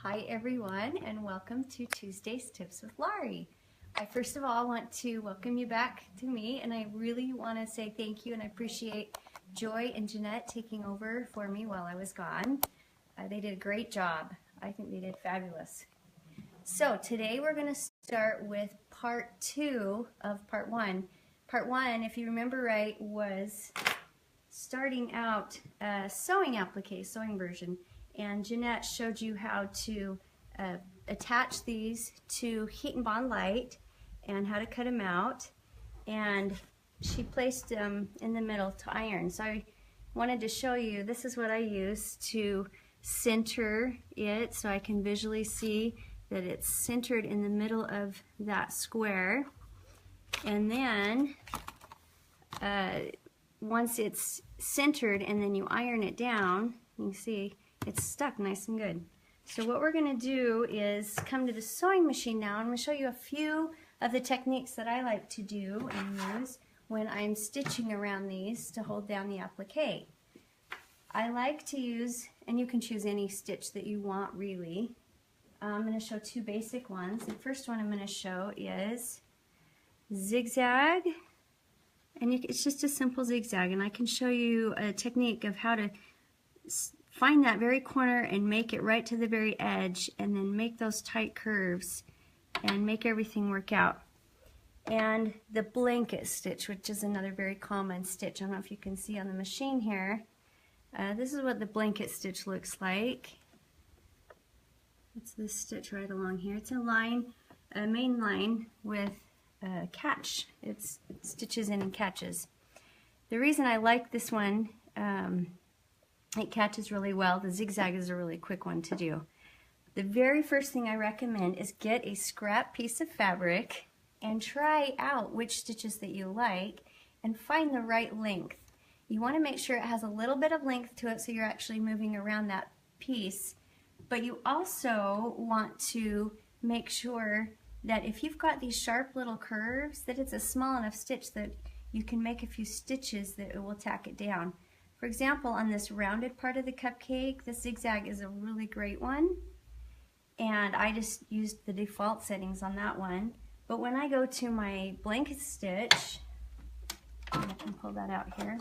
Hi everyone, and welcome to Tuesday's Tips with Laurie. I first of all want to welcome you back to me, and I really want to say thank you and I appreciate Joy and Jeanette taking over for me while I was gone. They did a great job. I think they did fabulous. So today we're going to start with part 2 of part 1. Part 1, if you remember right, was starting out sewing applique, sewing version. And Jeanette showed you how to attach these to heat and bond light and how to cut them out. And she placed them in the middle to iron. So I wanted to show you, this is what I use to center it so I can visually see that it's centered in the middle of that square. And then once it's centered and then you iron it down, you can see it's stuck nice and good. So what we're going to do is come to the sewing machine now, and I'm going to show you a few of the techniques that I like to do and use when I'm stitching around these to hold down the applique. I like to use, and you can choose any stitch that you want really. I'm going to show two basic ones. The first one I'm going to show is zigzag, and it's just a simple zigzag, and I can show you a technique of how to find that very corner and make it right to the very edge, and then make those tight curves and make everything work out. And the blanket stitch, which is another very common stitch. I don't know if you can see on the machine here. This is what the blanket stitch looks like. It's this stitch right along here. It's a line, a main line with a catch. It stitches in and catches. The reason I like this one, it catches really well. The zigzag is a really quick one to do. The very first thing I recommend is get a scrap piece of fabric and try out which stitches that you like and find the right length. You want to make sure it has a little bit of length to it so you're actually moving around that piece, but you also want to make sure that if you've got these sharp little curves, that it's a small enough stitch that you can make a few stitches that it will tack it down. For example, on this rounded part of the cupcake, the zigzag is a really great one, and I just used the default settings on that one. But when I go to my blanket stitch, I can pull that out here.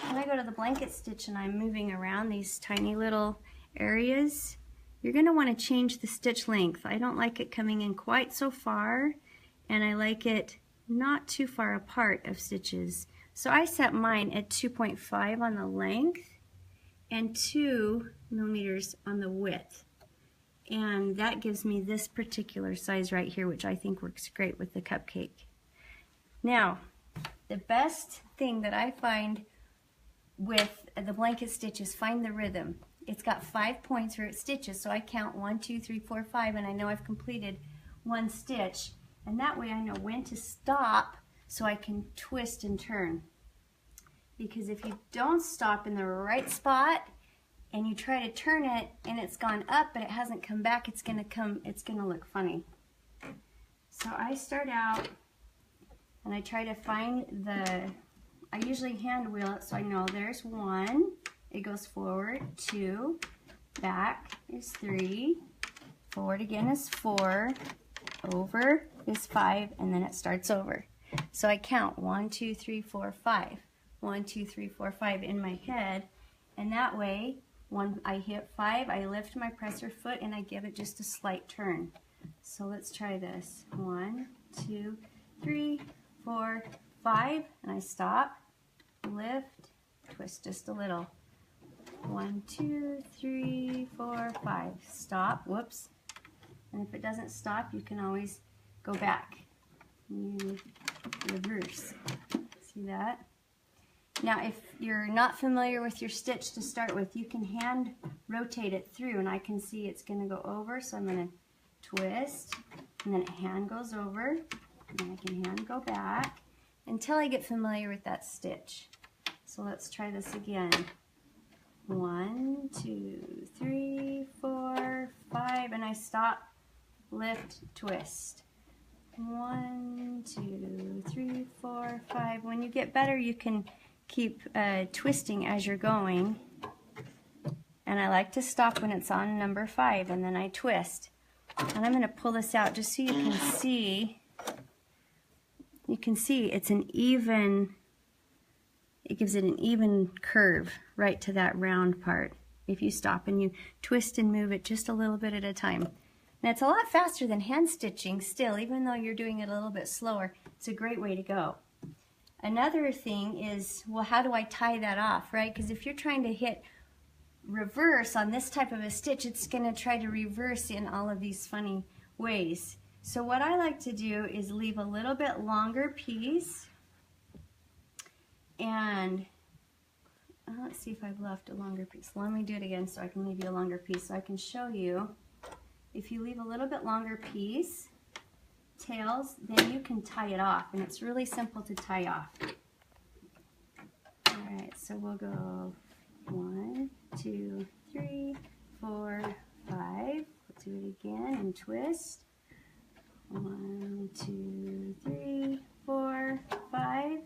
When I go to the blanket stitch and I'm moving around these tiny little areas, you're going to want to change the stitch length. I don't like it coming in quite so far, and I like it not too far apart of stitches. So I set mine at 2.5 on the length and 2 millimeters on the width. And that gives me this particular size right here, which I think works great with the cupcake. Now, the best thing that I find with the blanket stitch is find the rhythm. It's got 5 points where it stitches, so I count 1, 2, 3, 4, 5, and I know I've completed one stitch. And that way I know when to stop so I can twist and turn. Because if you don't stop in the right spot and you try to turn it and it's gone up but it hasn't come back, it's gonna look funny. So I start out and I try to find I usually hand wheel it so I know there's 1, it goes forward, 2, back is 3, forward again is 4, over is 5, and then it starts over. So I count 1, 2, 3, 4, 5. 1, 2, 3, 4, 5 in my head, and that way when I hit 5, I lift my presser foot and I give it just a slight turn. So let's try this. 1, 2, 3, 4, 5, and I stop, lift, twist just a little. 1, 2, 3, 4, 5. Stop, whoops. And if it doesn't stop, you can always go back. You reverse. See that? Now if you're not familiar with your stitch to start with, you can hand rotate it through, and I can see it's going to go over, so I'm going to twist, and then hand goes over, and then I can hand go back until I get familiar with that stitch. So let's try this again. 1, 2, 3, 4, 5, and I stop, lift, twist. 1, 2, 3, 4, 5. When you get better, you can keep twisting as you're going. And I like to stop when it's on number 5, and then I twist. And I'm going to pull this out just so you can see. You can see it's an even, it gives it an even curve right to that round part. If you stop and you twist and move it just a little bit at a time. Now it's a lot faster than hand stitching still, even though you're doing it a little bit slower. It's a great way to go. Another thing is, well, how do I tie that off, right? Because if you're trying to hit reverse on this type of a stitch, it's going to try to reverse in all of these funny ways. So what I like to do is leave a little bit longer piece, and let's see if I've left a longer piece. Let me do it again so I can leave you a longer piece so I can show you. If you leave a little bit longer piece, tails, then you can tie it off, and it's really simple to tie off. Alright, so we'll go 1, 2, 3, 4, 5. We'll do it again and twist. 1, 2, 3, 4, 5.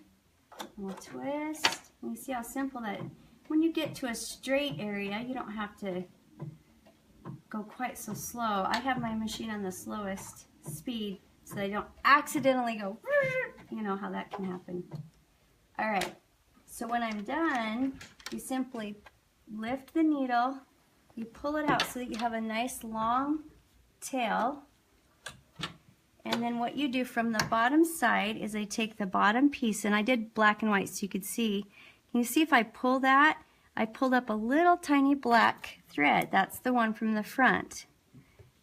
We'll twist. And you see how simple that, when you get to a straight area, you don't have to go quite so slow. I have my machine on the slowest speed so I don't accidentally go, you know how that can happen. Alright, so when I'm done, you simply lift the needle, you pull it out so that you have a nice long tail. And then what you do from the bottom side is I take the bottom piece, and I did black and white so you could see. Can you see if I pull that? I pulled up a little tiny black thread. That's the one from the front.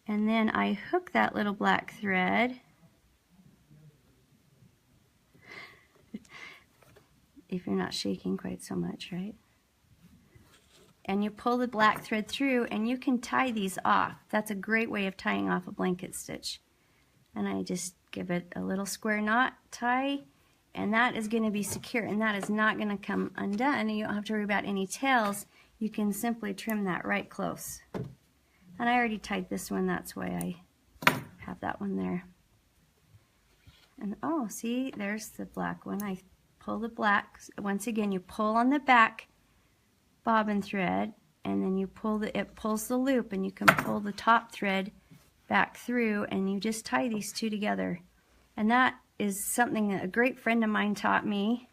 And then I hook that little black thread. If you're not shaking quite so much, right? And you pull the black thread through, and you can tie these off. That's a great way of tying off a blanket stitch. And I just give it a little square knot tie, and that is going to be secure, and that is not going to come undone, and you don't have to worry about any tails. You can simply trim that right close. And I already tied this one, that's why I have that one there. And oh, see, there's the black one. I pull the black, once again you pull on the back bobbin thread, and then you pull it pulls the loop, and you can pull the top thread back through, and you just tie these two together. And that is something that a great friend of mine taught me.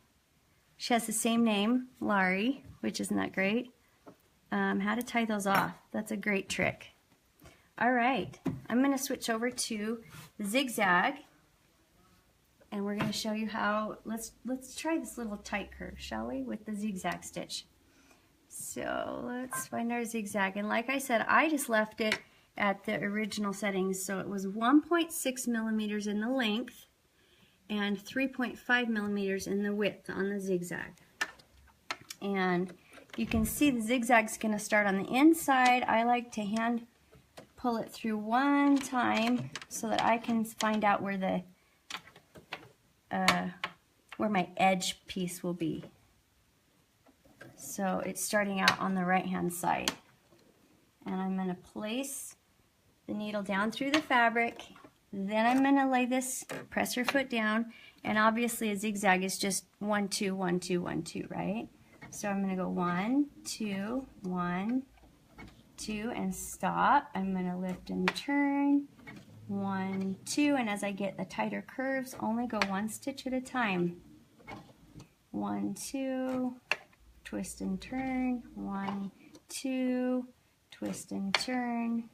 She has the same name, Laurie, which isn't that great. How to tie those off. That's a great trick. All right, I'm going to switch over to zigzag, and we're going to show you how. Let's try this little tight curve, shall we, with the zigzag stitch. So let's find our zigzag, and like I said, I just left it at the original settings, so it was 1.6 millimeters in the length and 3.5 millimeters in the width on the zigzag. And you can see the zigzag's going to start on the inside. I like to hand pull it through one time so that I can find out where the where my edge piece will be. So it's starting out on the right hand side, and I'm going to place the needle down through the fabric. Then I'm going to lay this, press your foot down, and obviously a zigzag is just 1, 2, 1, 2, 1, 2, right? So I'm going to go 1, 2, 1, 2, and stop. I'm going to lift and turn, 1, 2, and as I get the tighter curves, only go one stitch at a time. 1, 2, twist and turn, 1, 2, twist and turn,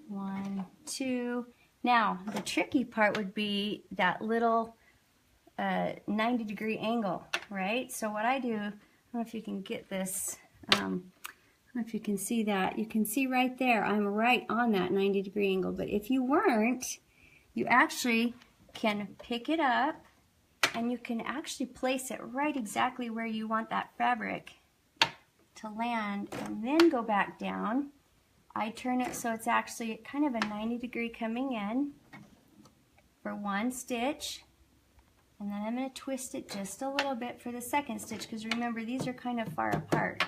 1, 2. Now, the tricky part would be that little 90-degree angle, right? So what I do, I don't know if you can get this, I don't know if you can see that. You can see right there, I'm right on that 90-degree angle. But if you weren't, you actually can pick it up, and you can actually place it right exactly where you want that fabric to land, and then go back down. I turn it so it's actually kind of a 90-degree coming in for one stitch, and then I'm going to twist it just a little bit for the second stitch, because remember, these are kind of far apart.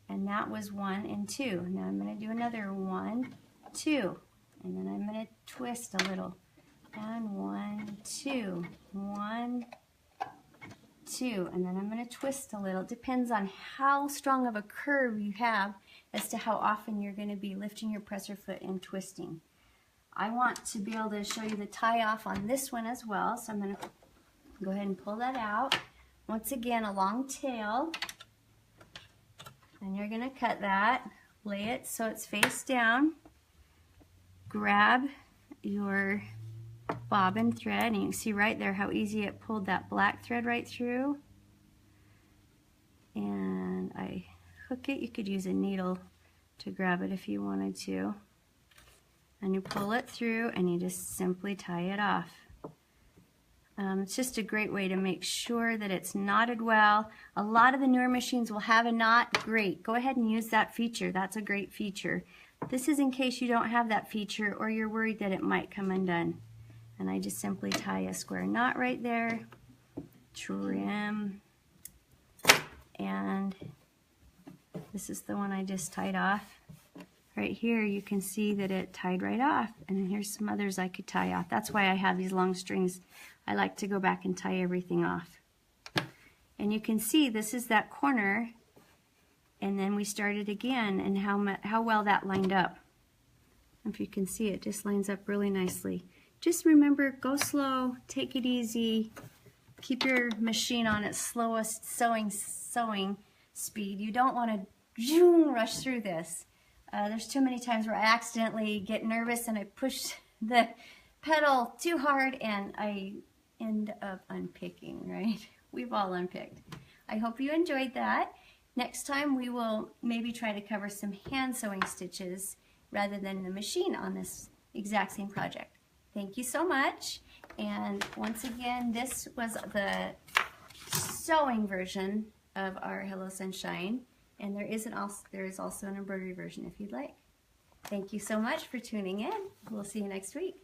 And that was 1 and 2. Now I'm going to do another 1, 2, and then I'm going to twist a little, and 1, 2, 1, 2, and then I'm going to twist a little. It depends on how strong of a curve you have as to how often you're going to be lifting your presser foot and twisting. I want to be able to show you the tie off on this one as well, so I'm going to go ahead and pull that out. Once again, a long tail, and you're going to cut that, lay it so it's face down, grab your bobbin thread, and you can see right there how easy it pulled that black thread right through. And I hook it. You could use a needle to grab it if you wanted to. And you pull it through and you just simply tie it off. It's just a great way to make sure that it's knotted well. A lot of the newer machines will have a knot. Great. Go ahead and use that feature. That's a great feature. This is in case you don't have that feature or you're worried that it might come undone. And I just simply tie a square knot right there, trim, and this is the one I just tied off. Right here you can see that it tied right off, and then here's some others I could tie off. That's why I have these long strings. I like to go back and tie everything off. And you can see this is that corner, and then we started again, and how well that lined up. If you can see, it just lines up really nicely. Just remember, go slow, take it easy, keep your machine on its slowest sewing speed. You don't want to rush through this. There's too many times where I accidentally get nervous and I push the pedal too hard and I end up unpicking, right? We've all unpicked. I hope you enjoyed that. Next time we will maybe try to cover some hand sewing stitches rather than the machine on this exact same project. Thank you so much. And once again, this was the sewing version of our Hello Sunshine. And there is also an embroidery version if you'd like. Thank you so much for tuning in. We'll see you next week.